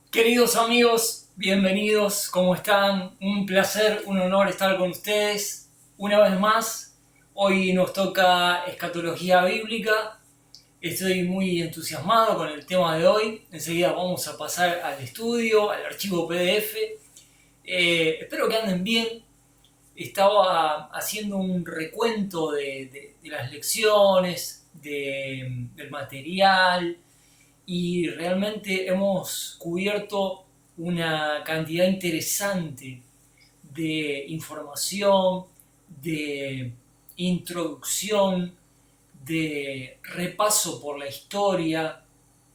Queridos amigos, bienvenidos, ¿cómo están? Un placer, un honor estar con ustedes una vez más. Hoy nos toca escatología bíblica. Estoy muy entusiasmado con el tema de hoy. Enseguida vamos a pasar al estudio, al archivo PDF. Espero que anden bien. Estaba haciendo un recuento de las lecciones, del material, y realmente hemos cubierto una cantidad interesante de información, de introducción, de repaso por la historia.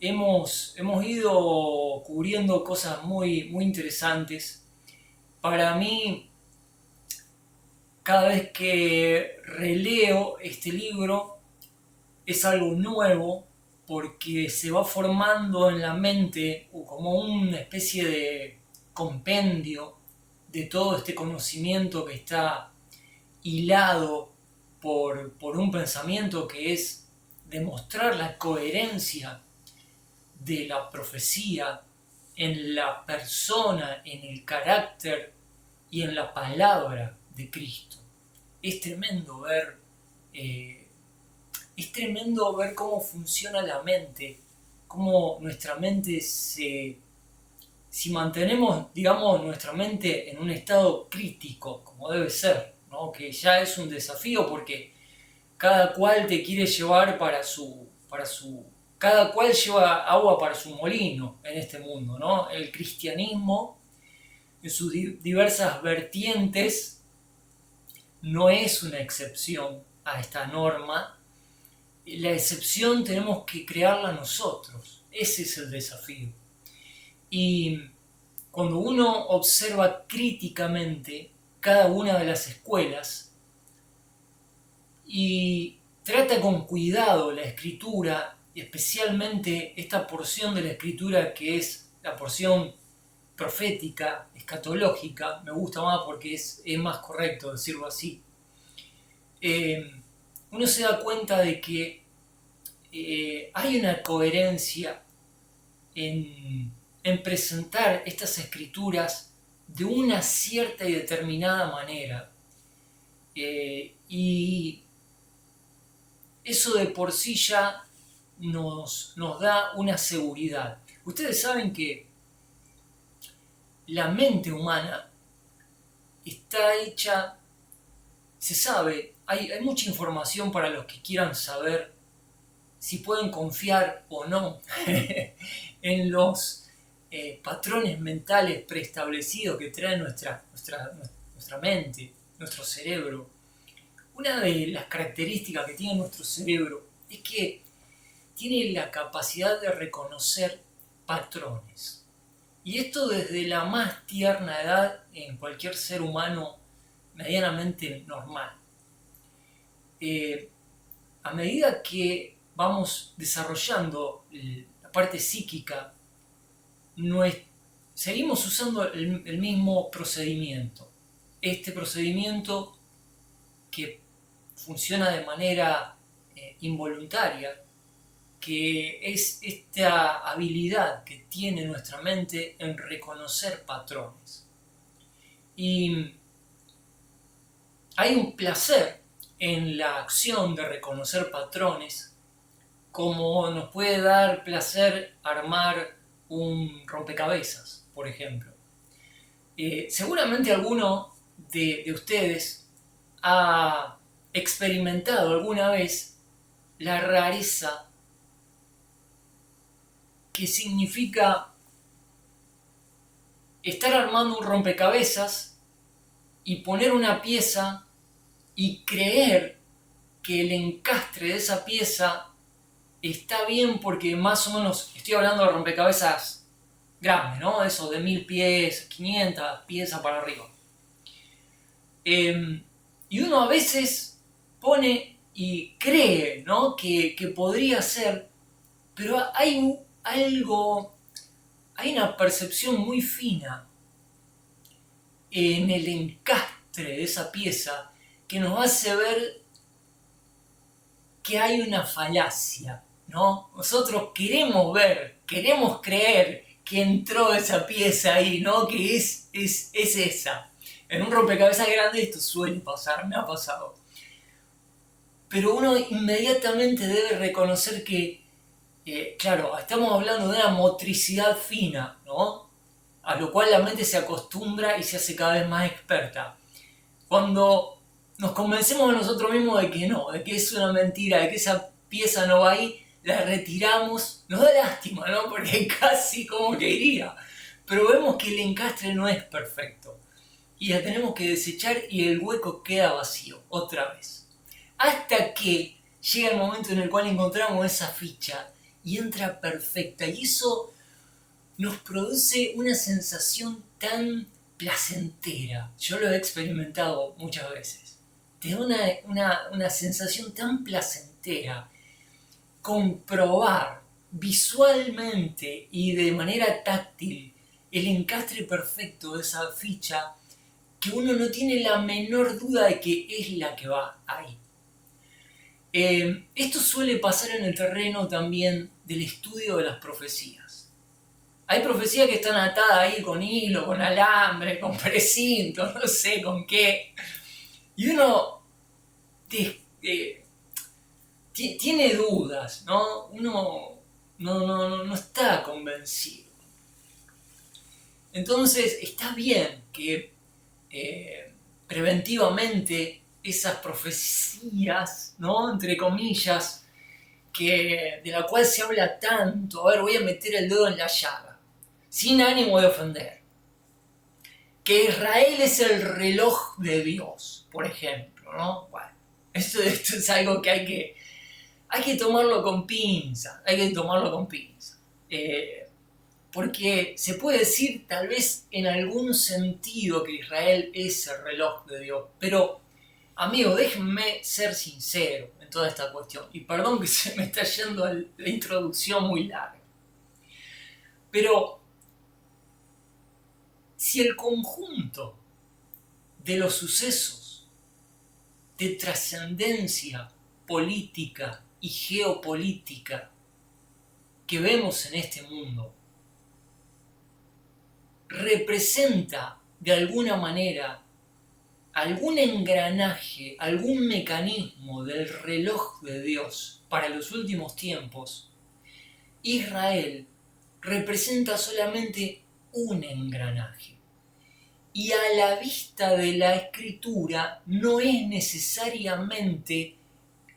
Hemos ido cubriendo cosas muy interesantes. Para mí, cada vez que releo este libro, es algo nuevo porque se va formando en la mente como una especie de compendio de todo este conocimiento que está hilado por un pensamiento que es demostrar la coherencia de la profecía en la persona, en el carácter y en la palabra de Cristo. Es tremendo ver eh, es tremendo ver cómo funciona la mente, cómo nuestra mente si mantenemos, digamos, nuestra mente en un estado crítico, como debe ser, ¿no? Que ya es un desafío porque cada cual te quiere llevar cada cual lleva agua para su molino en este mundo, ¿no? El cristianismo, en sus diversas vertientes, no es una excepción a esta norma. La excepción tenemos que crearla nosotros. Ese es el desafío. Y cuando uno observa críticamente cada una de las escuelas y trata con cuidado la escritura, especialmente esta porción de la escritura que es la porción profética, escatológica, me gusta más porque es más correcto decirlo así, eh, uno se da cuenta de que hay una coherencia en presentar estas escrituras de una cierta y determinada manera. Y eso de por sí ya nos da una seguridad. Ustedes saben que la mente humana está hecha, se sabe, hay mucha información para los que quieran saber si pueden confiar o no en los patrones mentales preestablecidos que trae nuestra mente, nuestro cerebro. Una de las características que tiene nuestro cerebro es que tiene la capacidad de reconocer patrones. Y esto desde la más tierna edad en cualquier ser humano medianamente normal. A medida que vamos desarrollando la parte psíquica, seguimos usando el mismo procedimiento. Este procedimiento que funciona de manera involuntaria, que es esta habilidad que tiene nuestra mente en reconocer patrones. Y hay un placer en la acción de reconocer patrones, como nos puede dar placer armar un rompecabezas, por ejemplo. Seguramente alguno de ustedes ha experimentado alguna vez la rareza que significa estar armando un rompecabezas y poner una pieza y creer que el encastre de esa pieza está bien porque más o menos, estoy hablando de rompecabezas grandes, ¿no? Eso de 1000 piezas, 500 piezas para arriba. Y uno a veces pone y cree, ¿no? que podría ser, pero hay una percepción muy fina en el encastre de esa pieza que nos hace ver que hay una falacia, ¿no? Nosotros queremos ver, queremos creer que entró esa pieza ahí, ¿no? Que es esa. En un rompecabezas grande esto suele pasar, me ha pasado. Pero uno inmediatamente debe reconocer que, claro, estamos hablando de una motricidad fina, ¿no? A lo cual la mente se acostumbra y se hace cada vez más experta. Cuando nos convencemos a nosotros mismos de que no, de que es una mentira, de que esa pieza no va ahí, la retiramos, nos da lástima, ¿no? Porque casi como que iría. Pero vemos que el encastre no es perfecto. Y la tenemos que desechar y el hueco queda vacío, otra vez. Hasta que llega el momento en el cual encontramos esa ficha y entra perfecta. Y eso nos produce una sensación tan placentera. Yo lo he experimentado muchas veces. Te da una sensación tan placentera comprobar visualmente y de manera táctil el encastre perfecto de esa ficha, que uno no tiene la menor duda de que es la que va ahí. Esto suele pasar en el terreno también del estudio de las profecías. Hay profecías que están atadas ahí con hilo, con alambre, con precinto, no sé con qué. Y uno tiene dudas, ¿no? Uno no está convencido. Entonces está bien que preventivamente esas profecías, ¿no? Entre comillas, de la cual se habla tanto, a ver, voy a meter el dedo en la llaga, sin ánimo de ofender, que Israel es el reloj de Dios, por ejemplo, ¿no? Bueno, esto es algo que hay que tomarlo con pinza, porque se puede decir tal vez en algún sentido que Israel es el reloj de Dios, pero amigo, déjenme ser sincero en toda esta cuestión, y perdón que se me está yendo la introducción muy larga, pero si el conjunto de los sucesos de trascendencia política y geopolítica que vemos en este mundo representa de alguna manera algún engranaje, algún mecanismo del reloj de Dios para los últimos tiempos, Israel representa solamente un engranaje. Y a la vista de la escritura no es necesariamente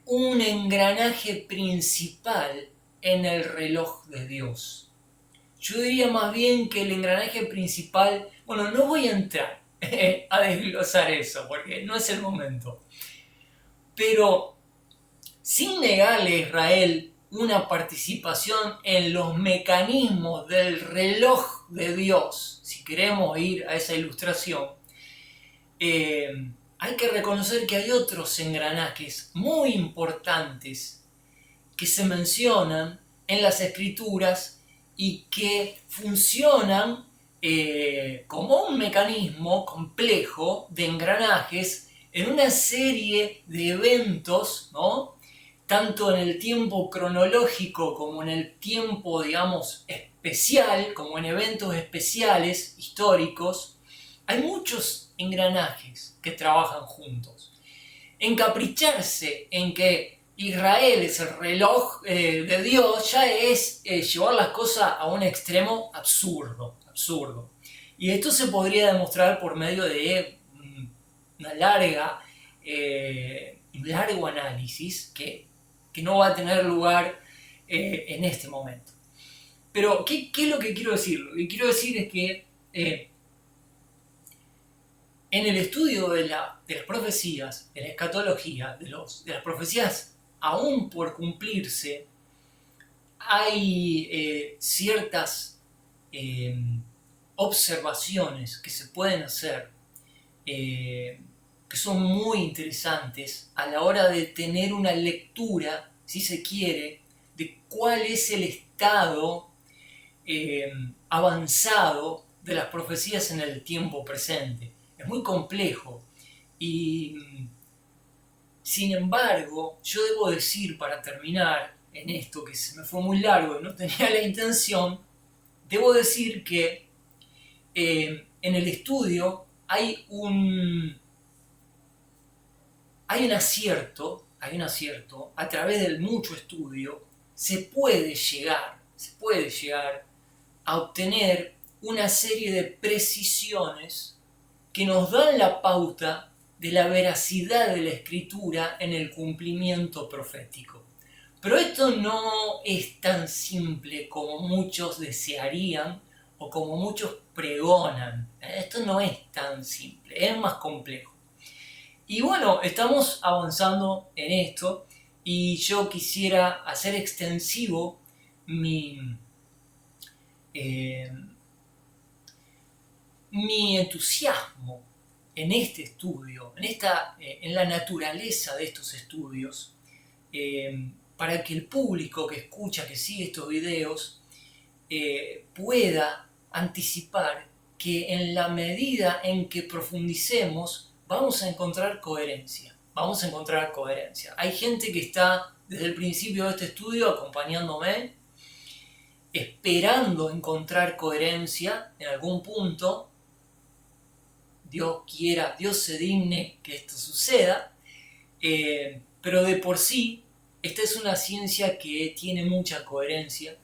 un engranaje principal en el reloj de Dios. Yo diría más bien que el engranaje principal, bueno, no voy a entrar a desglosar eso porque no es el momento, pero sin negarle a Israel una participación en los mecanismos del reloj de Dios, si queremos ir a esa ilustración, hay que reconocer que hay otros engranajes muy importantes que se mencionan en las escrituras y que funcionan como un mecanismo complejo de engranajes en una serie de eventos, ¿no? Tanto en el tiempo cronológico como en el tiempo, digamos, especial, como en eventos especiales, históricos. Hay muchos engranajes que trabajan juntos. Encapricharse en que Israel es el reloj de Dios ya es llevar las cosas a un extremo absurdo. Y esto se podría demostrar por medio de un largo análisis que no va a tener lugar en este momento. Pero, ¿qué es lo que quiero decir? Lo que quiero decir es que en el estudio de las profecías, de la escatología, de las profecías aún por cumplirse, hay ciertas observaciones que se pueden hacer que son muy interesantes a la hora de tener una lectura, si se quiere, de cuál es el estado avanzado de las profecías en el tiempo presente. Es muy complejo y, sin embargo, yo debo decir, para terminar en esto, que se me fue muy largo y no tenía la intención, debo decir que en el estudio hay un acierto, a través del mucho estudio se puede llegar a obtener una serie de precisiones que nos dan la pauta de la veracidad de la escritura en el cumplimiento profético. Pero esto no es tan simple como muchos desearían o como muchos pregonan. Esto no es tan simple, es más complejo. Y bueno, estamos avanzando en esto y yo quisiera hacer extensivo mi entusiasmo en este estudio, en la naturaleza de estos estudios, para que el público que escucha, que sigue estos videos, pueda anticipar que en la medida en que profundicemos vamos a encontrar coherencia. Hay gente que está desde el principio de este estudio acompañándome, esperando encontrar coherencia en algún punto. Dios quiera, Dios se digne que esto suceda, pero de por sí esta es una ciencia que tiene mucha coherencia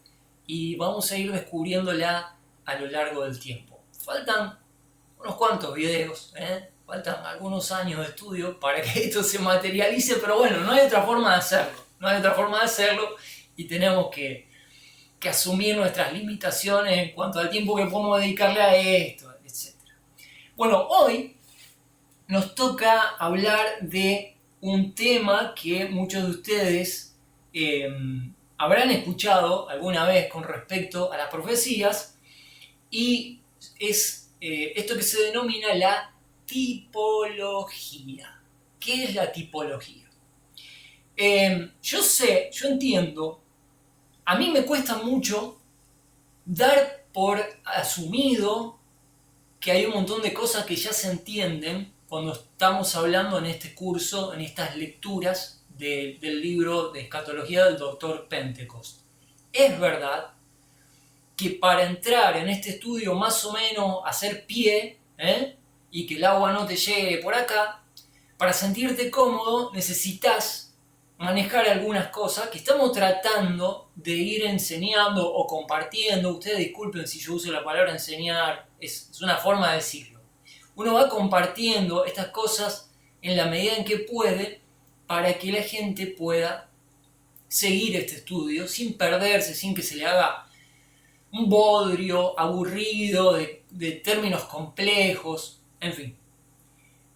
y vamos a ir descubriéndola a lo largo del tiempo. Faltan unos cuantos videos, faltan algunos años de estudio para que esto se materialice, pero bueno, no hay otra forma de hacerlo y tenemos que asumir nuestras limitaciones en cuanto al tiempo que podemos dedicarle a esto, etc. Bueno, hoy nos toca hablar de un tema que muchos de ustedes habrán escuchado alguna vez con respecto a las profecías, y es esto que se denomina la tipología. ¿Qué es la tipología? Yo entiendo, a mí me cuesta mucho dar por asumido que hay un montón de cosas que ya se entienden cuando estamos hablando en este curso, en estas lecturas del libro de escatología del Dr. Pentecost. Es verdad que para entrar en este estudio más o menos, hacer pie, y que el agua no te llegue por acá, para sentirte cómodo necesitas manejar algunas cosas que estamos tratando de ir enseñando o compartiendo. Ustedes disculpen si yo uso la palabra enseñar, es una forma de decirlo. Uno va compartiendo estas cosas en la medida en que puede para que la gente pueda seguir este estudio sin perderse, sin que se le haga un bodrio aburrido de términos complejos, en fin.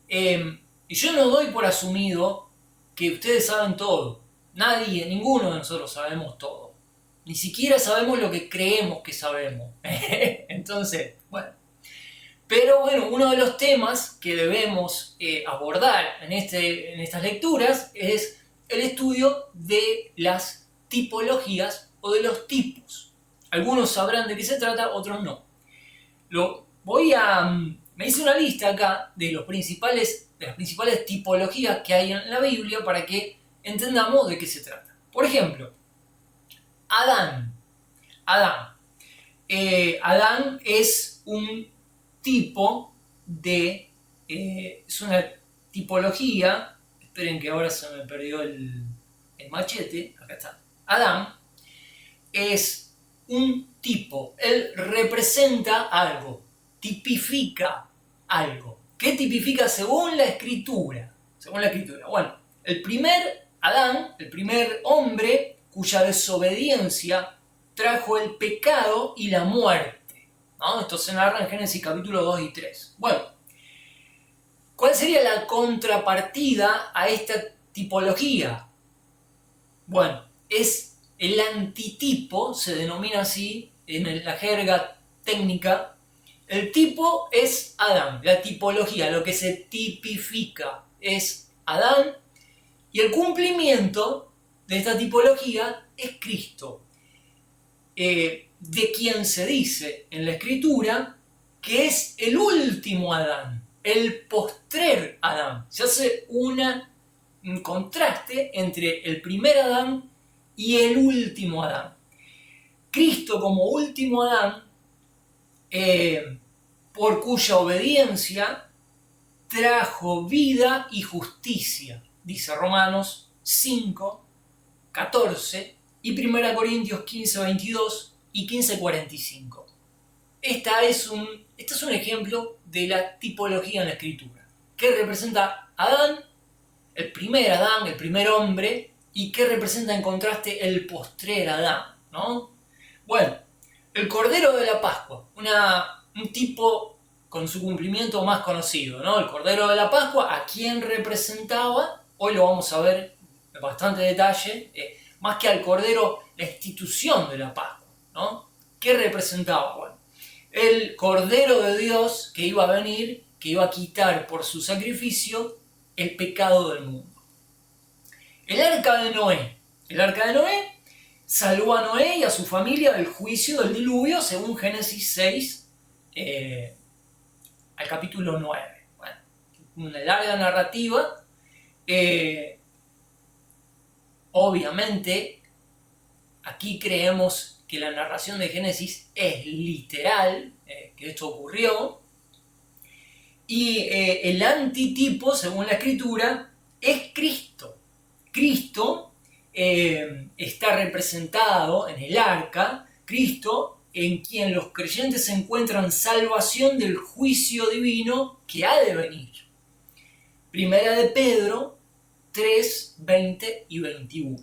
Y yo no doy por asumido que ustedes saben todo. Ninguno de nosotros sabemos todo. Ni siquiera sabemos lo que creemos que sabemos. Entonces, bueno. Pero bueno, uno de los temas que debemos abordar en estas lecturas es el estudio de las tipologías o de los tipos. Algunos sabrán de qué se trata, otros no. Me hice una lista acá de las principales tipologías que hay en la Biblia para que entendamos de qué se trata. Por ejemplo, Adán. Adán es un tipo de... es una tipología... Esperen que ahora se me perdió el machete. Acá está. Adán es un tipo. Él representa algo. Tipifica algo. ¿Qué tipifica según la escritura? Bueno, el primer Adán, el primer hombre cuya desobediencia trajo el pecado y la muerte, ¿no? Esto se narra en Génesis capítulo 2 y 3. Bueno, ¿cuál sería la contrapartida a esta tipología? Bueno, es el antitipo, se denomina así en la jerga técnica. El tipo es Adán, la tipología, lo que se tipifica es Adán, y el cumplimiento de esta tipología es Cristo, de quien se dice en la Escritura que es el último Adán, el postrer Adán. Se hace un contraste entre el primer Adán y el último Adán. Cristo como último Adán por cuya obediencia trajo vida y justicia, dice Romanos 5, 14 y 1 Corintios 15, 22 y 15, 45. Este es un ejemplo de la tipología en la Escritura, que representa a Adán, el primer hombre, y que representa en contraste el postrer Adán, ¿no? Bueno, el Cordero de la Pascua, un tipo con su cumplimiento más conocido, ¿no? El Cordero de la Pascua, ¿a quién representaba? Hoy lo vamos a ver en bastante detalle, más que al Cordero, la institución de la Pascua, ¿no? ¿Qué representaba? Bueno, el Cordero de Dios que iba a venir, que iba a quitar por su sacrificio el pecado del mundo. El arca de Noé. El arca de Noé salvó a Noé y a su familia del juicio del diluvio, según Génesis 6, al capítulo 9. Bueno, una larga narrativa. Obviamente, aquí creemos que la narración de Génesis es literal, que esto ocurrió. Y el antitipo, según la Escritura, es Cristo. Cristo está representado en el arca, Cristo en quien los creyentes encuentran salvación del juicio divino que ha de venir. Primera de Pedro 3, 20 y 21.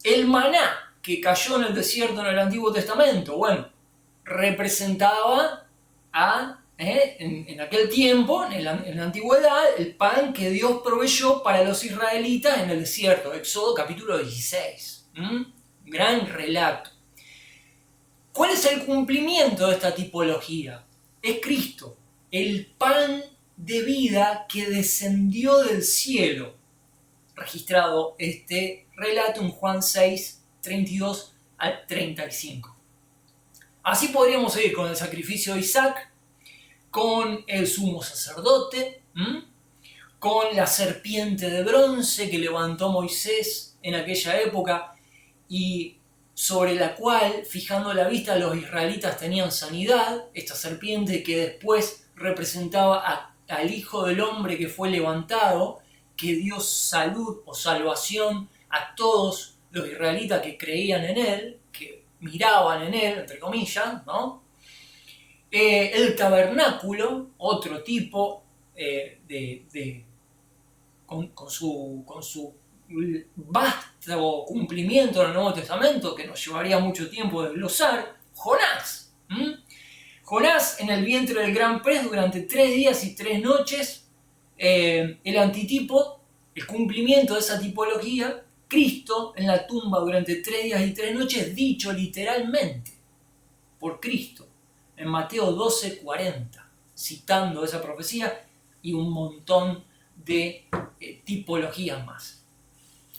El maná que cayó en el desierto en el Antiguo Testamento, bueno, representaba en aquel tiempo, en la antigüedad, el pan que Dios proveyó para los israelitas en el desierto. Éxodo capítulo 16. Gran relato. ¿Cuál es el cumplimiento de esta tipología? Es Cristo, el pan de vida que descendió del cielo. Registrado este relato en Juan 6, 32 al 35. Así podríamos seguir con el sacrificio de Isaac, con el sumo sacerdote, con la serpiente de bronce que levantó Moisés en aquella época y sobre la cual, fijando la vista, los israelitas tenían sanidad, esta serpiente que después representaba al Hijo del Hombre que fue levantado, que dio salud o salvación a todos los israelitas que creían en él, que miraban en él, entre comillas, ¿no? El tabernáculo, otro tipo con su vasto cumplimiento en el Nuevo Testamento, que nos llevaría mucho tiempo desglosar. Jonás. Jonás en el vientre del gran pez durante 3 días y 3 noches. El antitipo, el cumplimiento de esa tipología. Cristo en la tumba durante 3 días y 3 noches, dicho literalmente por Cristo en Mateo 12:40, citando esa profecía y un montón de tipologías más.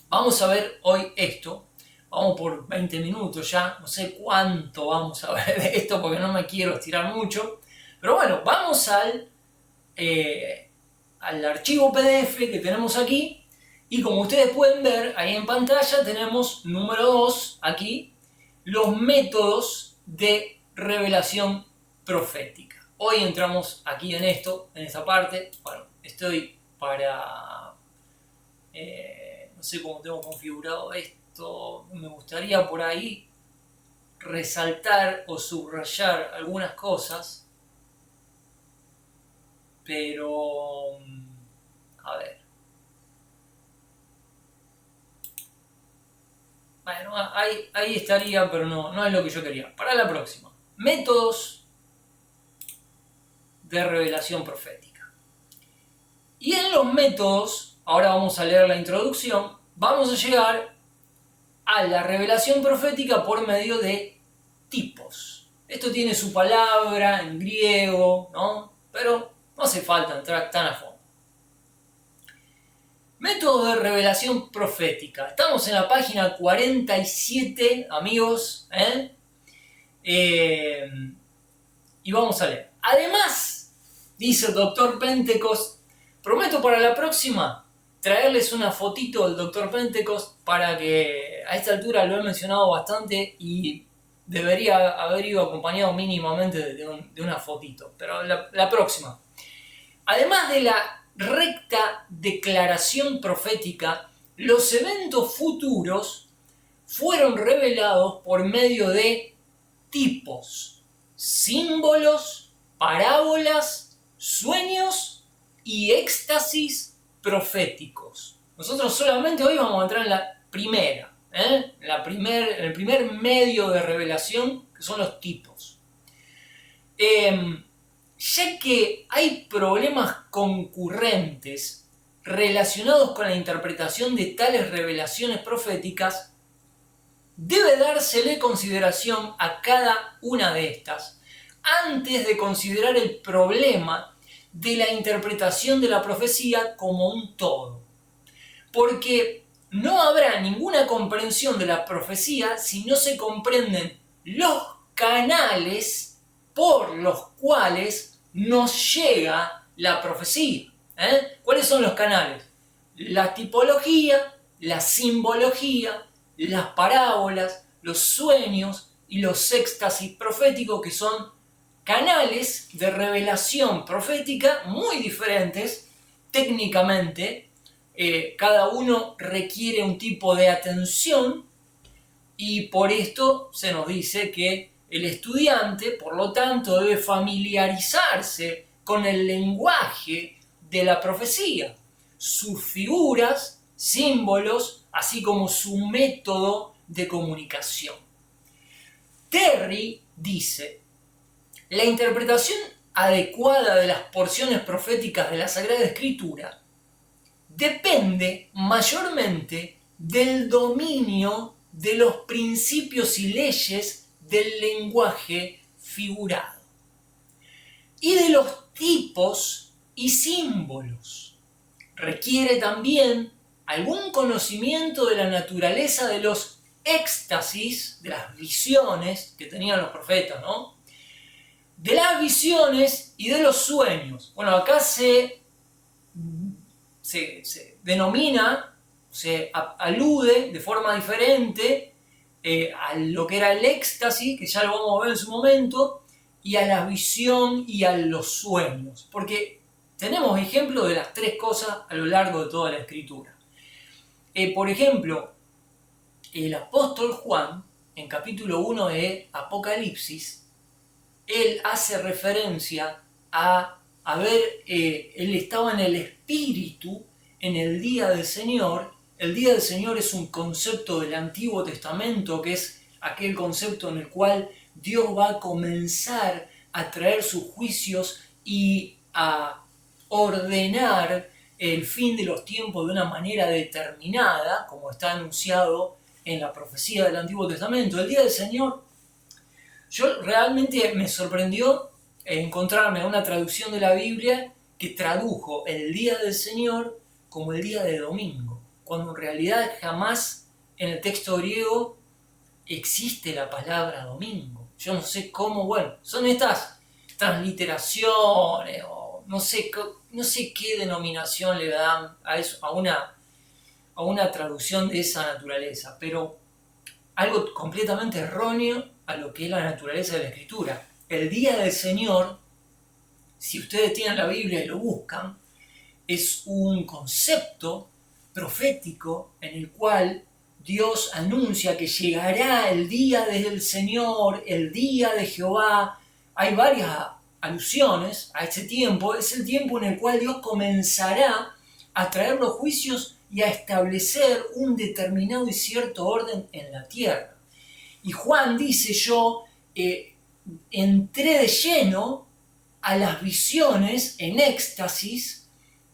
Vamos a ver hoy esto. Vamos por 20 minutos ya, no sé cuánto vamos a ver de esto porque no me quiero estirar mucho. Pero bueno, vamos al archivo PDF que tenemos aquí. Y como ustedes pueden ver ahí en pantalla, tenemos número 2 aquí, los métodos de revelación profética. Hoy entramos aquí en esto, en esta parte. Bueno, estoy para... no sé cómo tengo configurado esto. Me gustaría por ahí resaltar o subrayar algunas cosas. Pero... a ver. Bueno, ahí estaría, pero no es lo que yo quería. Para la próxima. Métodos de revelación profética. Y en los métodos, ahora vamos a leer la introducción, vamos a llegar a la revelación profética por medio de tipos. Esto tiene su palabra en griego, ¿no? Pero no hace falta entrar tan a fondo. Método de revelación profética. Estamos en la página 47, amigos. Y vamos a leer. Además, dice el Dr. Pentecost, prometo para la próxima traerles una fotito del Dr. Pentecost para que a esta altura lo he mencionado bastante y debería haber ido acompañado mínimamente de una fotito, pero la próxima. Además de la recta declaración profética, los eventos futuros fueron revelados por medio de tipos, símbolos, parábolas, sueños y éxtasis proféticos. Nosotros solamente hoy vamos a entrar en la primera, en el primer medio de revelación, que son los tipos. Ya que hay problemas concurrentes relacionados con la interpretación de tales revelaciones proféticas, debe dársele consideración a cada una de estas antes de considerar el problema de la interpretación de la profecía como un todo. Porque no habrá ninguna comprensión de la profecía si no se comprenden los canales por los cuales nos llega la profecía. ¿Cuáles son los canales? La tipología, la simbología, las parábolas, los sueños y los éxtasis proféticos, que son canales de revelación profética muy diferentes técnicamente. Cada uno requiere un tipo de atención y por esto se nos dice que el estudiante, por lo tanto, debe familiarizarse con el lenguaje de la profecía, sus figuras, símbolos, así como su método de comunicación. Terry dice: la interpretación adecuada de las porciones proféticas de la Sagrada Escritura depende mayormente del dominio de los principios y leyes del lenguaje figurado y de los tipos y símbolos. Requiere también algún conocimiento de la naturaleza de los éxtasis, de las visiones que tenían los profetas, ¿no? De las visiones y de los sueños. Bueno, acá se denomina, se alude de forma diferente a lo que era el éxtasis, que ya lo vamos a ver en su momento, y a la visión y a los sueños. Porque tenemos ejemplos de las tres cosas a lo largo de toda la Escritura. Por ejemplo, el apóstol Juan, en capítulo 1 de Apocalipsis, él hace referencia a ver, él estaba en el Espíritu en el día del Señor. El día del Señor es un concepto del Antiguo Testamento, que es aquel concepto en el cual Dios va a comenzar a traer sus juicios y a ordenar el fin de los tiempos de una manera determinada, como está anunciado en la profecía del Antiguo Testamento. El día del Señor, yo realmente me sorprendió encontrarme una traducción de la Biblia que tradujo el día del Señor como el día de domingo, cuando en realidad jamás en el texto griego existe la palabra domingo. Yo no sé cómo, bueno, son estas transliteraciones o no sé qué denominación le dan a eso, a una traducción de esa naturaleza, pero algo completamente erróneo a lo que es la naturaleza de la Escritura. El día del Señor, si ustedes tienen la Biblia y lo buscan, es un concepto profético en el cual Dios anuncia que llegará el día del Señor, el día de Jehová. Hay varias alusiones a ese tiempo. Es el tiempo en el cual Dios comenzará a traer los juicios y a establecer un determinado y cierto orden en la tierra. Y Juan dice: yo entré de lleno a las visiones en éxtasis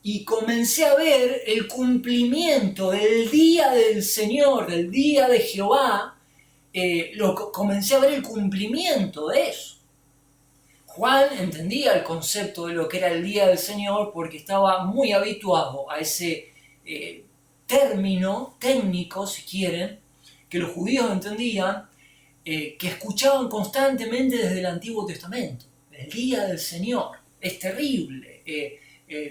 y comencé a ver el cumplimiento del día del Señor, del día de Jehová. Comencé a ver el cumplimiento de eso. Juan entendía el concepto de lo que era el día del Señor porque estaba muy habituado a ese término técnico, si quieren, que los judíos entendían, que escuchaban constantemente desde el Antiguo Testamento. El día del Señor es terrible.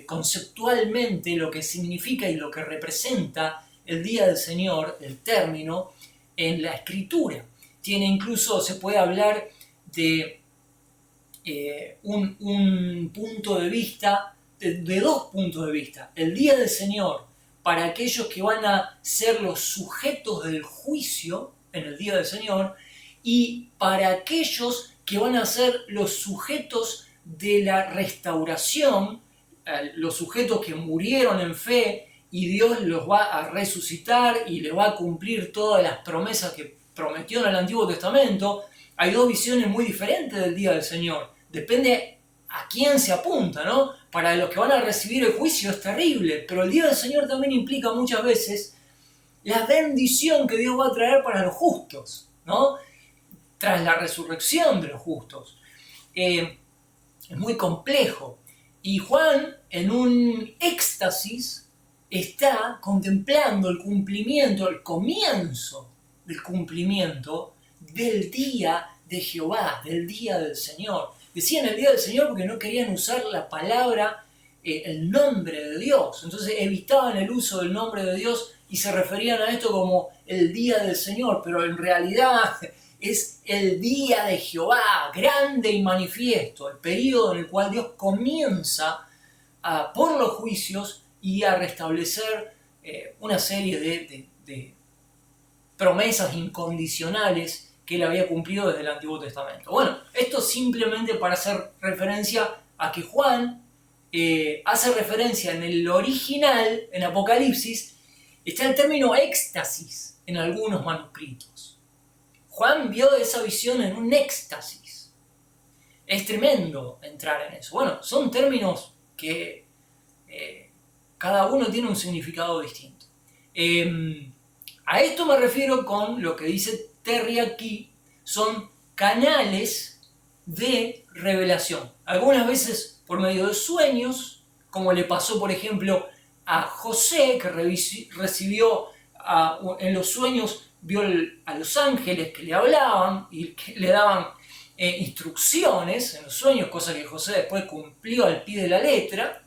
Conceptualmente lo que significa y lo que representa el día del Señor, el término, en la Escritura. tiene incluso, se puede hablar de un punto de vista, de dos puntos de vista. El día del Señor, para aquellos que van a ser los sujetos del juicio en el día del Señor, y para aquellos que van a ser los sujetos de la restauración, los sujetos que murieron en fe y Dios los va a resucitar y les va a cumplir todas las promesas que prometió en el Antiguo Testamento. Hay dos visiones muy diferentes del día del Señor. Depende a quién se apunta, ¿no? Para los que van a recibir el juicio es terrible, pero el día del Señor también implica muchas veces la bendición que Dios va a traer para los justos, ¿no? Tras la resurrección de los justos. Es muy complejo. Y Juan, en un éxtasis, está contemplando el cumplimiento, el comienzo del cumplimiento del día de Jehová, del día del Señor. Decían el día del Señor porque no querían usar la palabra, el nombre de Dios. Entonces evitaban el uso del nombre de Dios y se referían a esto como el día del Señor, pero en realidad es el día de Jehová, grande y manifiesto, el periodo en el cual Dios comienza por los juicios y a restablecer una serie de promesas incondicionales que él había cumplido desde el Antiguo Testamento. Bueno, esto simplemente para hacer referencia a que Juan hace referencia en el original, en Apocalipsis, está el término éxtasis en algunos manuscritos. Juan vio esa visión en un éxtasis. Es tremendo entrar en eso. Bueno, son términos que cada uno tiene un significado distinto. A esto me refiero con lo que dice Terry aquí, son canales de revelación. Algunas veces por medio de sueños, como le pasó por ejemplo a José, que recibió en los sueños, vio a los ángeles que le hablaban y que le daban instrucciones en los sueños, cosa que José después cumplió al pie de la letra.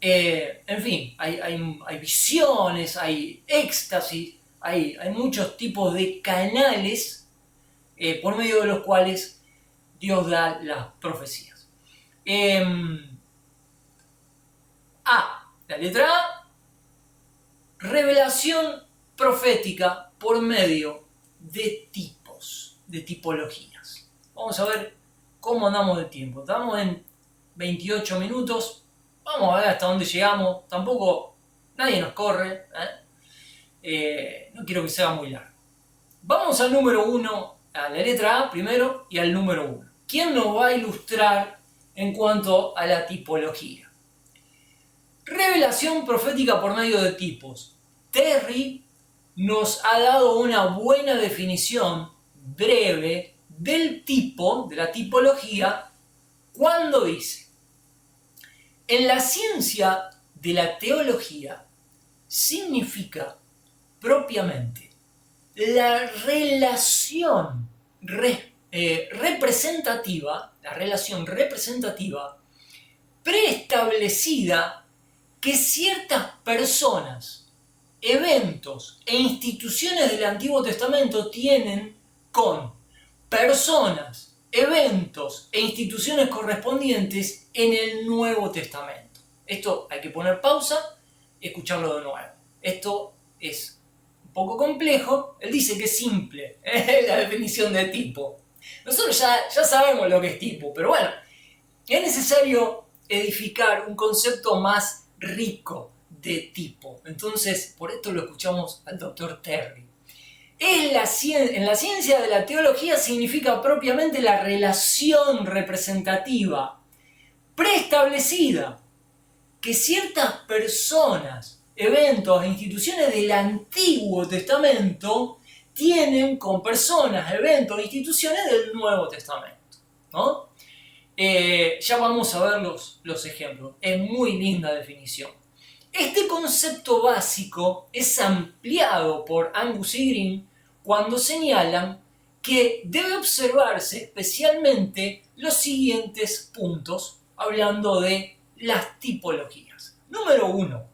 En fin, hay visiones, hay éxtasis, hay muchos tipos de canales por medio de los cuales Dios da las profecías. La letra A, revelación profética por medio de tipos, de tipologías. Vamos a ver cómo andamos de tiempo. Estamos en 28 minutos. Vamos a ver hasta dónde llegamos. Tampoco nadie nos corre. No quiero que sea muy largo. Vamos al número 1, a la letra A primero y al número 1. ¿Quién nos va a ilustrar en cuanto a la tipología? Revelación profética por medio de tipos. Terry nos ha dado una buena definición breve del tipo, de la tipología, cuando dice: en la ciencia de la teología significa propiamente la relación representativa, preestablecida que ciertas personas, eventos e instituciones del Antiguo Testamento tienen con personas, eventos e instituciones correspondientes en el Nuevo Testamento. Esto hay que poner pausa y escucharlo de nuevo. Esto es un poco complejo. Él dice que es simple, la definición de tipo. Nosotros ya sabemos lo que es tipo, pero bueno, es necesario edificar un concepto más rico de tipo. Entonces, por esto lo escuchamos al Dr. Terry. En la ciencia de la teología significa propiamente la relación representativa preestablecida que ciertas personas, eventos e instituciones del Antiguo Testamento tienen con personas, eventos e instituciones del Nuevo Testamento, ¿no? Ya vamos a ver los ejemplos. Es muy linda definición. Este concepto básico es ampliado por Angus y Green cuando señalan que debe observarse especialmente los siguientes puntos hablando de las tipologías. Número 1.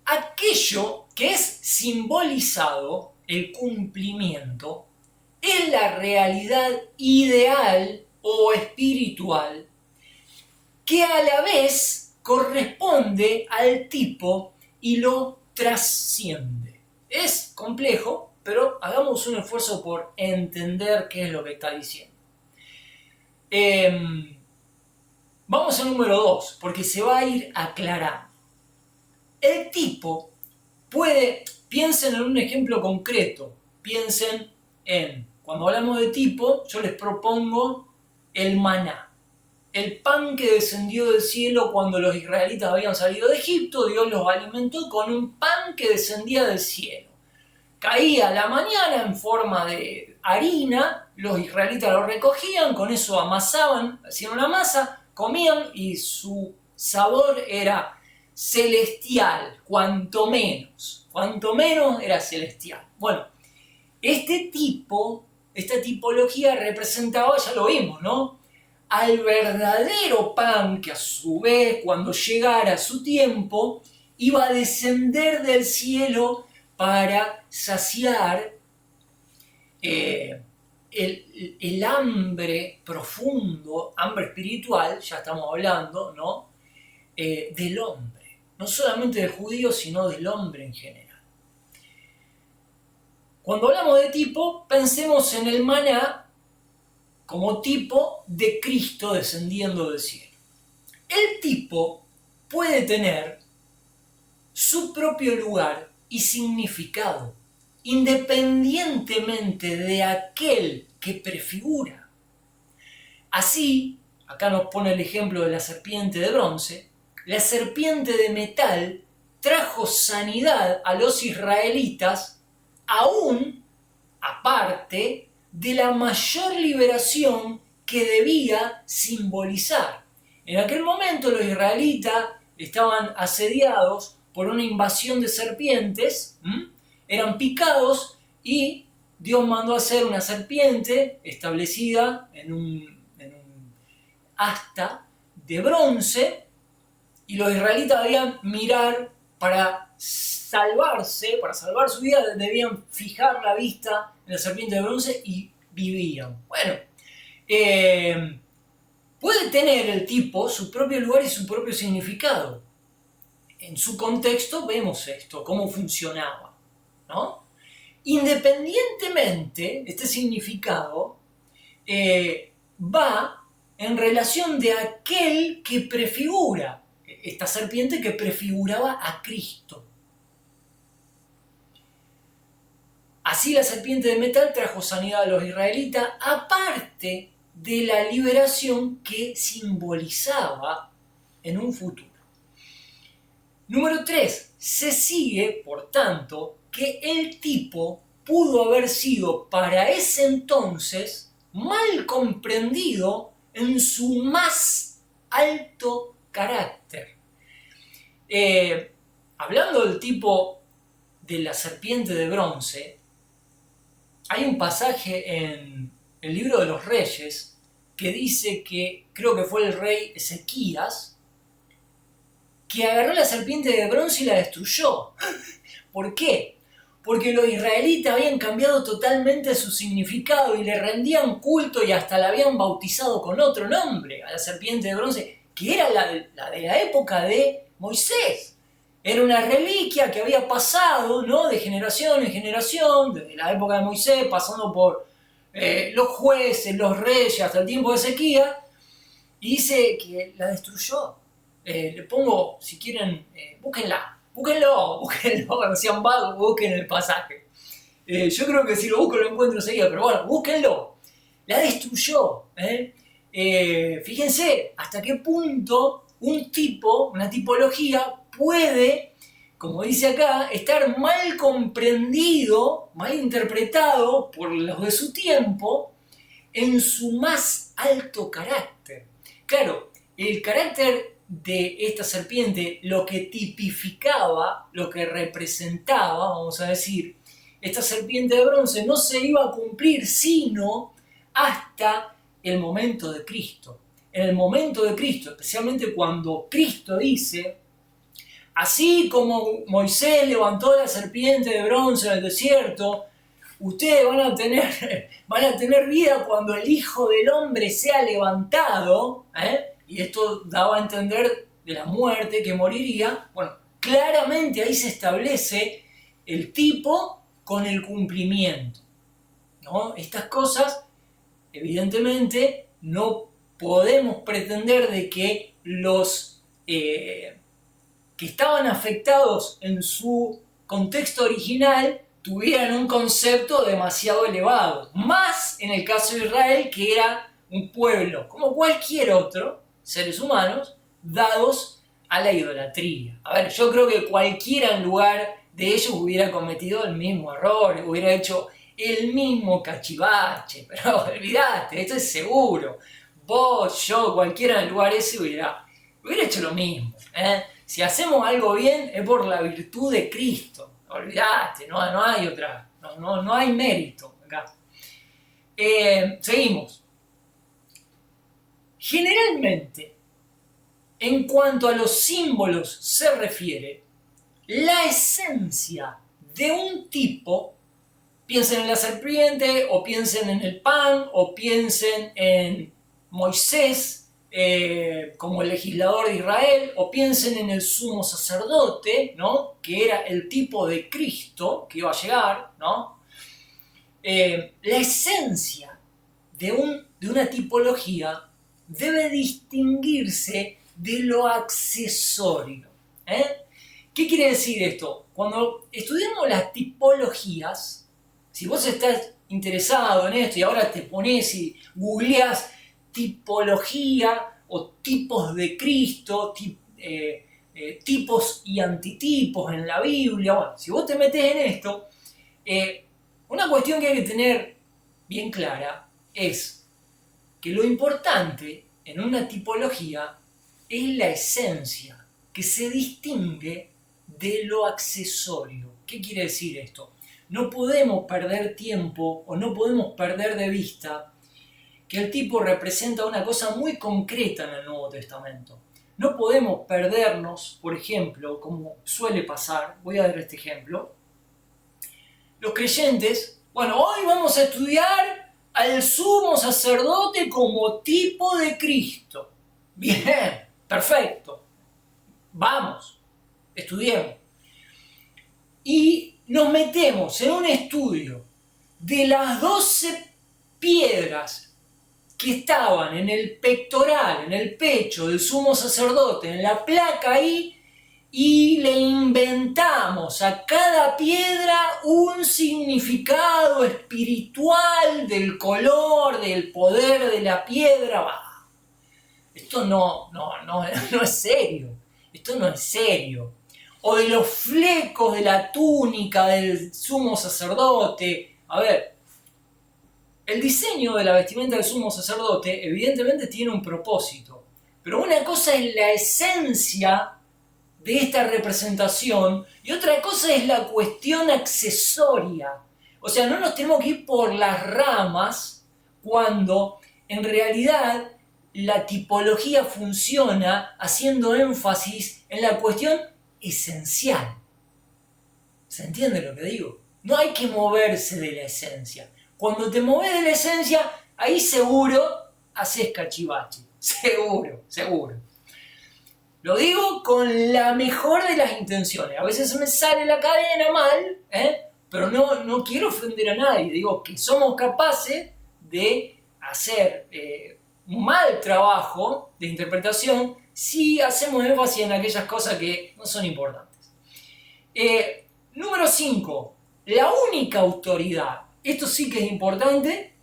Aquello que es simbolizado el cumplimiento, es la realidad ideal o espiritual que a la vez corresponde al tipo y lo trasciende. Es complejo, pero hagamos un esfuerzo por entender qué es lo que está diciendo. Vamos al número 2, porque se va a ir aclarando. El tipo puede, piensen en un ejemplo concreto, piensen en, cuando hablamos de tipo, yo les propongo el maná, el pan que descendió del cielo cuando los israelitas habían salido de Egipto. Dios los alimentó con un pan que descendía del cielo. Caía a la mañana en forma de harina, los israelitas lo recogían, con eso amasaban, hacían una masa, comían y su sabor era celestial, cuanto menos era celestial. Bueno, esta tipología representaba, ya lo vimos, ¿no?, al verdadero pan que a su vez, cuando llegara su tiempo, iba a descender del cielo para saciar el hambre profundo, hambre espiritual, ya estamos hablando, ¿no?, del hombre. No solamente del judío, sino del hombre en general. Cuando hablamos de tipo, pensemos en el maná como tipo de Cristo descendiendo del cielo. El tipo puede tener su propio lugar y significado, independientemente de aquel que prefigura. Así, acá nos pone el ejemplo de la serpiente de bronce. La serpiente de metal trajo sanidad a los israelitas, aún aparte de la mayor liberación que debía simbolizar. En aquel momento los israelitas estaban asediados por una invasión de serpientes, eran picados y Dios mandó a hacer una serpiente establecida en un asta de bronce, y los israelitas debían mirar para salvarse, para salvar su vida, debían fijar la vista en la serpiente de bronce y vivían. Bueno, puede tener el tipo su propio lugar y su propio significado. En su contexto vemos esto, cómo funcionaba, ¿no? Independientemente, este significado va en relación de aquel que prefigura, esta serpiente que prefiguraba a Cristo. Así la serpiente de metal trajo sanidad a los israelitas, aparte de la liberación que simbolizaba en un futuro. Número 3. Se sigue, por tanto, que el tipo pudo haber sido para ese entonces mal comprendido en su más alto carácter. Hablando del tipo de la serpiente de bronce, hay un pasaje en el libro de los Reyes que dice que, creo que fue el rey Ezequías, que agarró la serpiente de bronce y la destruyó. ¿Por qué? Porque los israelitas habían cambiado totalmente su significado y le rendían culto y hasta la habían bautizado con otro nombre a la serpiente de bronce, que era la de la época de Moisés. Era una reliquia que había pasado, ¿no?, de generación en generación, desde la época de Moisés, pasando por los jueces, los reyes, hasta el tiempo de Ezequías, y dice que la destruyó. Le pongo, si quieren, búsquenlo, no sean vagos, busquen el pasaje. Yo creo que si lo busco lo encuentro enseguida, pero bueno, búsquenlo. La destruyó. Fíjense hasta qué punto un tipo, una tipología, puede, como dice acá, estar mal comprendido, mal interpretado por los de su tiempo en su más alto carácter. Claro, el carácter de esta serpiente, lo que tipificaba, lo que representaba, vamos a decir, esta serpiente de bronce no se iba a cumplir sino hasta el momento de Cristo. En el momento de Cristo, especialmente cuando Cristo dice: así como Moisés levantó la serpiente de bronce en el desierto ustedes van a tener vida cuando el Hijo del Hombre sea levantado, y esto daba a entender de la muerte, que moriría. Bueno, claramente ahí se establece el tipo con el cumplimiento, ¿no? Estas cosas, evidentemente, no podemos pretender de que los que estaban afectados en su contexto original tuvieran un concepto demasiado elevado. Más en el caso de Israel, que era un pueblo, como cualquier otro, seres humanos, dados a la idolatría. A ver, yo creo que cualquiera en lugar de ellos hubiera cometido el mismo error, hubiera hecho el mismo cachivache, pero olvidate, esto es seguro. Vos, yo, cualquiera en el lugar ese hubiera hecho lo mismo. Si hacemos algo bien es por la virtud de Cristo. Olvidate, no hay otra, no hay mérito acá. Seguimos. Generalmente, en cuanto a los símbolos se refiere, la esencia de un tipo, piensen en la serpiente, o piensen en el pan, o piensen en Moisés, como el legislador de Israel, o piensen en el sumo sacerdote, ¿no? Que era el tipo de Cristo que iba a llegar, ¿no? La esencia de una tipología debe distinguirse de lo accesorio. ¿Qué quiere decir esto? Cuando estudiamos las tipologías, si vos estás interesado en esto y ahora te pones y googleás tipología o tipos de Cristo, tipos y antitipos en la Biblia, bueno, si vos te metés en esto, una cuestión que hay que tener bien clara es que lo importante en una tipología es la esencia, que se distingue de lo accesorio. ¿Qué quiere decir esto? No podemos perder tiempo o no podemos perder de vista que el tipo representa una cosa muy concreta en el Nuevo Testamento. No podemos perdernos, por ejemplo, como suele pasar, voy a dar este ejemplo. Los creyentes, bueno, hoy vamos a estudiar al sumo sacerdote como tipo de Cristo. Bien, perfecto. Vamos, estudiemos. Y nos metemos en un estudio de las 12 piedras que estaban en el pectoral, en el pecho del sumo sacerdote, en la placa ahí, y le inventamos a cada piedra un significado espiritual del color, del poder de la piedra. Bah, esto no es serio, esto no es serio. O de los flecos de la túnica del sumo sacerdote. A ver, el diseño de la vestimenta del sumo sacerdote evidentemente tiene un propósito, pero una cosa es la esencia de esta representación y otra cosa es la cuestión accesoria. O sea, no nos tenemos que ir por las ramas cuando en realidad la tipología funciona haciendo énfasis en la cuestión esencial. ¿Se entiende lo que digo? No hay que moverse de la esencia. Cuando te mueves de la esencia, ahí seguro haces cachivache. Seguro. Lo digo con la mejor de las intenciones. A veces me sale la cadena mal, pero no quiero ofender a nadie. Digo que somos capaces de hacer un mal trabajo de interpretación si hacemos énfasis en aquellas cosas que no son importantes. Número 5. La única autoridad. Esto sí que es importante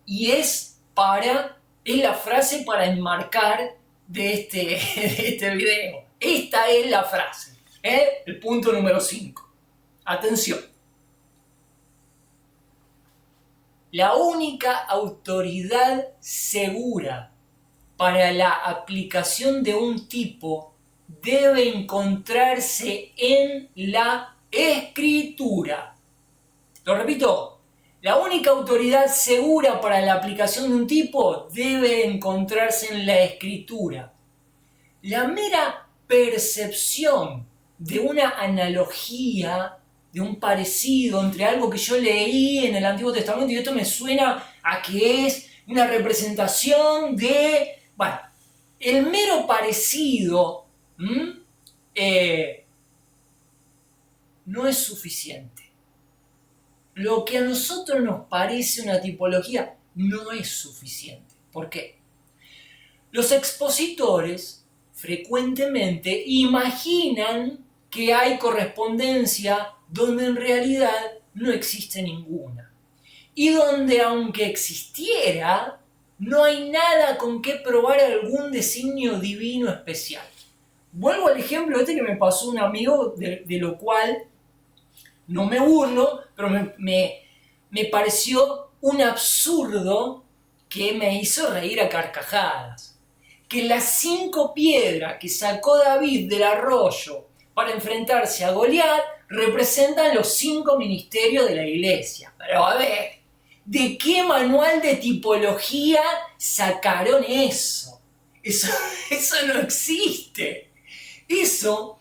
y es la frase para enmarcar de este video. Esta es la frase. El punto número 5. Atención. La única autoridad segura para la aplicación de un tipo debe encontrarse en la Escritura. Lo repito, la única autoridad segura para la aplicación de un tipo debe encontrarse en la Escritura. La mera percepción de una analogía de un parecido entre algo que yo leí en el Antiguo Testamento y esto me suena a que es una representación de... Bueno, el mero parecido no es suficiente. Lo que a nosotros nos parece una tipología no es suficiente. ¿Por qué? Los expositores frecuentemente imaginan que hay correspondencia donde en realidad no existe ninguna. Y donde aunque existiera, no hay nada con que probar algún designio divino especial. Vuelvo al ejemplo este que me pasó un amigo, de lo cual no me burlo, pero me pareció un absurdo que me hizo reír a carcajadas. Que las 5 piedras que sacó David del arroyo para enfrentarse a Goliat representan los 5 ministerios de la iglesia. Pero a ver, ¿de qué manual de tipología sacaron eso? Eso no existe. Eso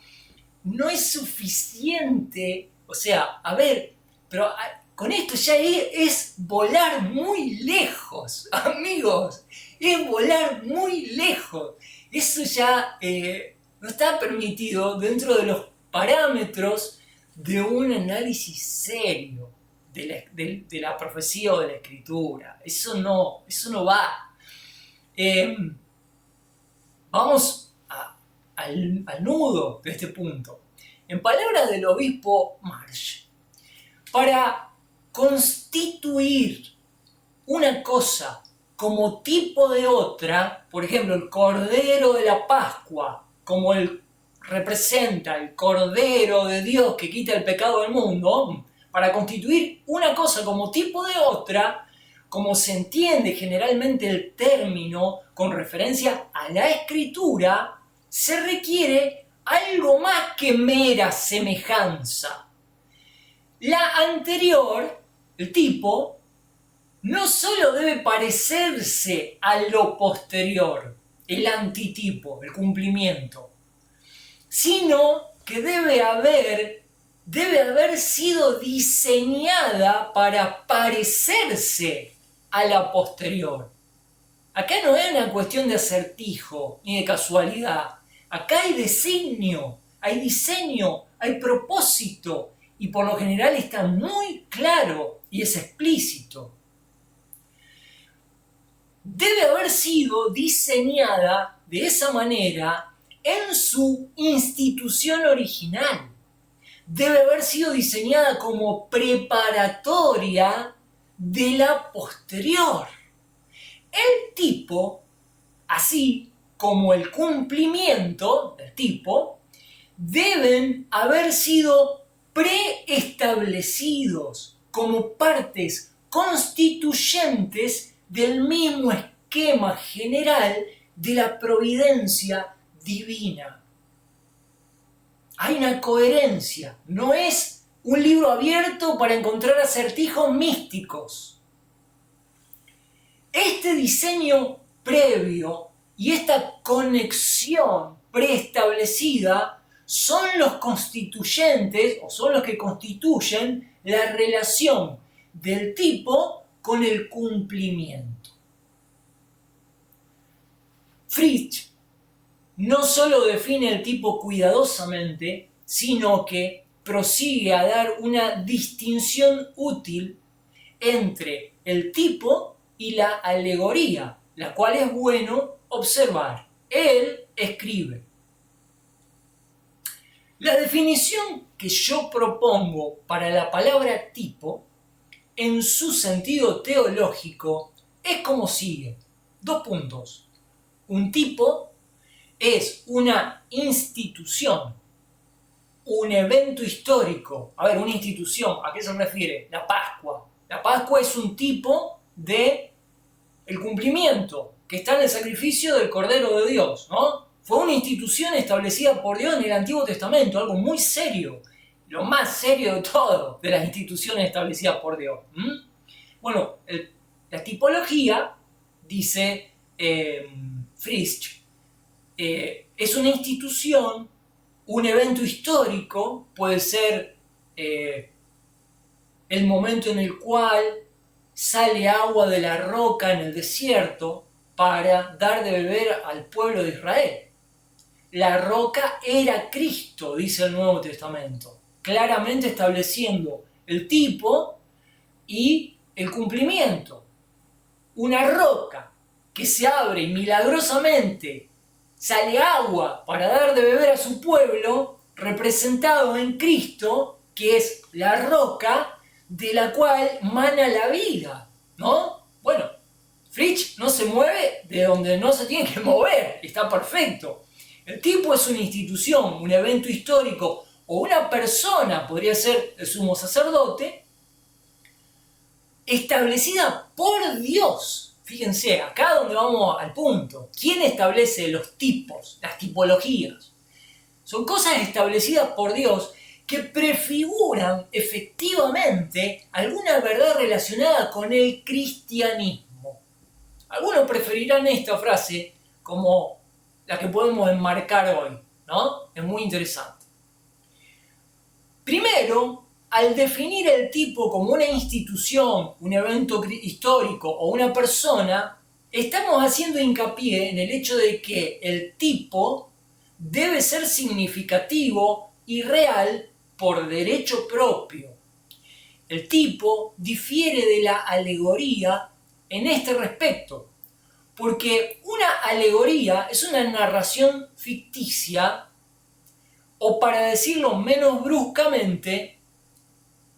no es suficiente. O sea, a ver, pero con esto ya es volar muy lejos, amigos. Es volar muy lejos. Eso ya no está permitido dentro de los parámetros de un análisis serio de la profecía o de la escritura. Eso no va. Vamos al nudo de este punto. En palabras del obispo Marsh, para constituir una cosa como tipo de otra, por ejemplo, el Cordero de la Pascua, como representa el Cordero de Dios que quita el pecado del mundo, para constituir una cosa como tipo de otra, como se entiende generalmente el término con referencia a la Escritura, se requiere algo más que mera semejanza. La anterior, el tipo, no solo debe parecerse a lo posterior, el antitipo, el cumplimiento, sino que debe haber sido diseñada para parecerse a la posterior. Acá no es una cuestión de acertijo ni de casualidad. Acá hay diseño, hay propósito y por lo general está muy claro y es explícito. Debe haber sido diseñada de esa manera en su institución original. Debe haber sido diseñada como preparatoria de la posterior. El tipo, así como el cumplimiento del tipo, deben haber sido preestablecidos como partes constituyentes del mismo esquema general de la providencia divina. Hay una coherencia, no es un libro abierto para encontrar acertijos místicos. Este diseño previo y esta conexión preestablecida son los constituyentes o son los que constituyen la relación del tipo con el cumplimiento. Fritsch no solo define el tipo cuidadosamente, sino que prosigue a dar una distinción útil entre el tipo y la alegoría, la cual es bueno observar. Él escribe: la definición que yo propongo para la palabra tipo, en su sentido teológico, es como sigue. 2 puntos. Un tipo es una institución, un evento histórico. A ver, una institución, ¿a qué se refiere? La Pascua. La Pascua es un tipo de el cumplimiento que está en el sacrificio del Cordero de Dios, ¿no? Fue una institución establecida por Dios en el Antiguo Testamento, algo muy serio, lo más serio de todo de las instituciones establecidas por Dios. Bueno, la tipología, dice Fritsch, es una institución, un evento histórico, puede ser el momento en el cual sale agua de la roca en el desierto para dar de beber al pueblo de Israel. La roca era Cristo, dice el Nuevo Testamento, claramente estableciendo el tipo y el cumplimiento. Una roca que se abre y milagrosamente sale agua para dar de beber a su pueblo, representado en Cristo, que es la roca de la cual mana la vida, ¿no? Bueno, Fritsch no se mueve de donde no se tiene que mover, está perfecto. El tipo es una institución, un evento histórico o una persona, podría ser el sumo sacerdote, establecida por Dios. Fíjense, acá donde vamos al punto. ¿Quién establece los tipos, las tipologías? Son cosas establecidas por Dios que prefiguran efectivamente alguna verdad relacionada con el cristianismo. Algunos preferirán esta frase como la que podemos enmarcar hoy, ¿no? Es muy interesante. Primero, al definir el tipo como una institución, un evento histórico o una persona, estamos haciendo hincapié en el hecho de que el tipo debe ser significativo y real por derecho propio. El tipo difiere de la alegoría en este respecto, porque una alegoría es una narración ficticia, o para decirlo menos bruscamente,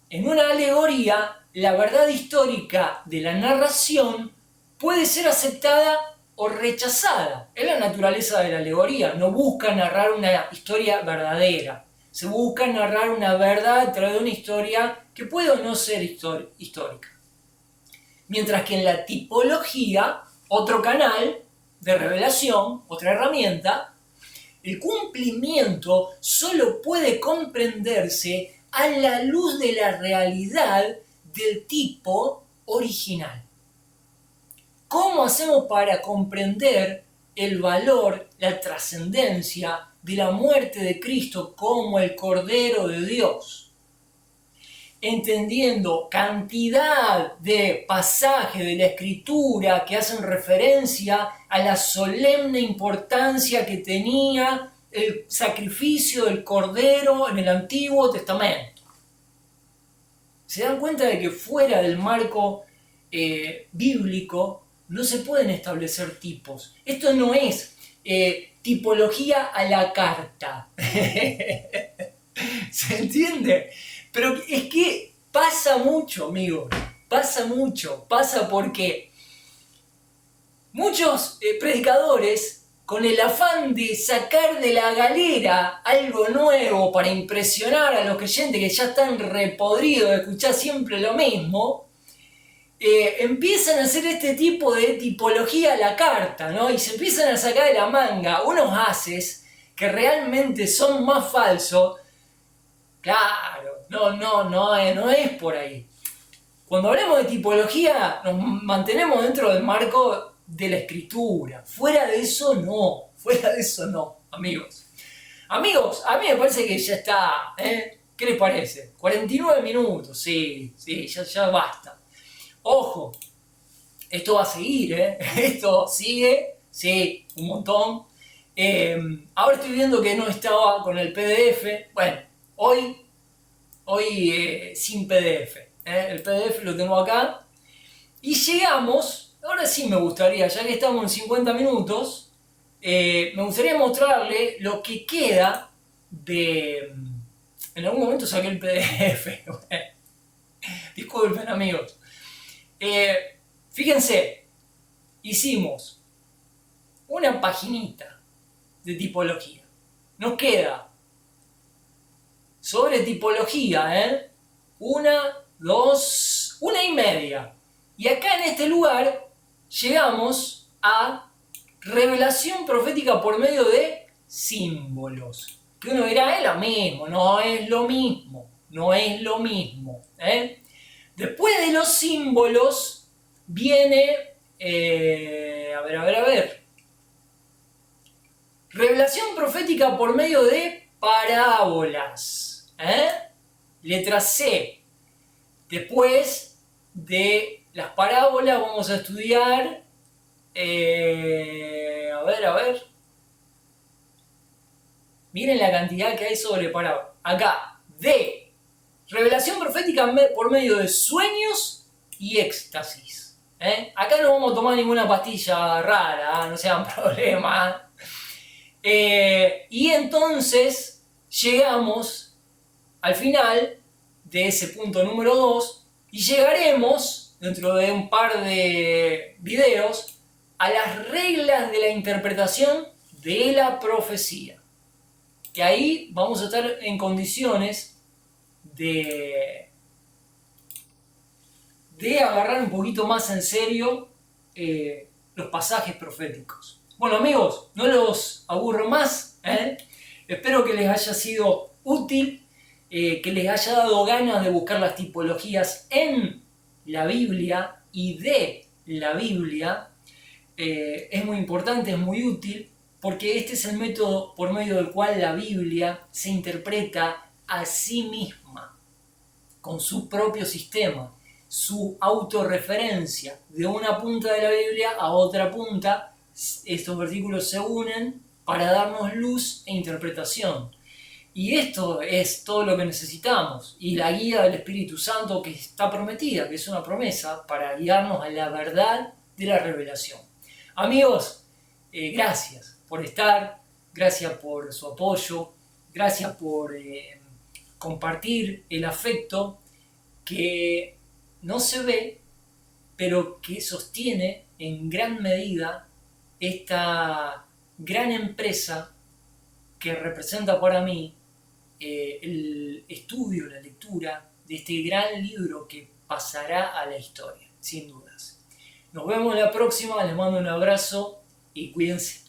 en una alegoría la verdad histórica de la narración puede ser aceptada o rechazada. Es la naturaleza de la alegoría, no busca narrar una historia verdadera, se busca narrar una verdad a través de una historia que puede o no ser histórica. Mientras que en la tipología, otro canal de revelación, otra herramienta, el cumplimiento solo puede comprenderse a la luz de la realidad del tipo original. ¿Cómo hacemos para comprender el valor, la trascendencia de la muerte de Cristo como el Cordero de Dios? Entendiendo cantidad de pasajes de la Escritura que hacen referencia a la solemne importancia que tenía el sacrificio del Cordero en el Antiguo Testamento. Se dan cuenta de que fuera del marco bíblico no se pueden establecer tipos. Esto no es tipología a la carta. ¿Se entiende? Pero es que pasa mucho, amigos. Pasa porque muchos predicadores, con el afán de sacar de la galera algo nuevo para impresionar a los creyentes que ya están repodridos de escuchar siempre lo mismo, empiezan a hacer este tipo de tipología a la carta, ¿no? Y se empiezan a sacar de la manga unos haces que realmente son más falsos. Claro, no es por ahí. Cuando hablamos de tipología, nos mantenemos dentro del marco de la Escritura. Fuera de eso no, amigos. Amigos, a mí me parece que ya está, ¿eh? ¿Qué les parece? 49 minutos, sí, ya basta. Ojo, esto va a seguir, ¿eh? Esto sigue, sí, un montón. Ahora estoy viendo que no estaba con el PDF. Bueno, hoy sin PDF. El PDF lo tengo acá. Y llegamos, ahora sí me gustaría, ya que estamos en 50 minutos, me gustaría mostrarle lo que queda de... En algún momento saqué el PDF. Disculpen, amigos. Fíjense, hicimos una paginita de tipología. Nos queda sobre tipología, una y media. Y acá en este lugar llegamos a revelación profética por medio de símbolos. Que uno dirá, es lo mismo, no es lo mismo. Después de los símbolos viene, a ver. Revelación profética por medio de parábolas. Letra C. Después de las parábolas vamos a estudiar... a ver. Miren la cantidad que hay sobre parábolas. Acá, D. Revelación profética por medio de sueños y éxtasis. Acá no vamos a tomar ninguna pastilla rara, no sean problemas. Y entonces llegamos al final de ese punto número 2 y llegaremos, dentro de un par de videos, a las reglas de la interpretación de la profecía. Que ahí vamos a estar en condiciones de agarrar un poquito más en serio los pasajes proféticos. Bueno amigos, no los aburro más, espero que les haya sido útil, que les haya dado ganas de buscar las tipologías en la Biblia y de la Biblia. Es muy importante, es muy útil, porque este es el método por medio del cual la Biblia se interpreta a sí misma, con su propio sistema, su autorreferencia de una punta de la Biblia a otra punta. Estos versículos se unen para darnos luz e interpretación. Y esto es todo lo que necesitamos. Y la guía del Espíritu Santo que está prometida, que es una promesa para guiarnos a la verdad de la revelación. Amigos, gracias por estar, gracias por su apoyo, gracias por compartir el afecto que no se ve, pero que sostiene en gran medida esta gran empresa que representa para mí el estudio, la lectura de este gran libro que pasará a la historia, sin dudas. Nos vemos la próxima, les mando un abrazo y cuídense.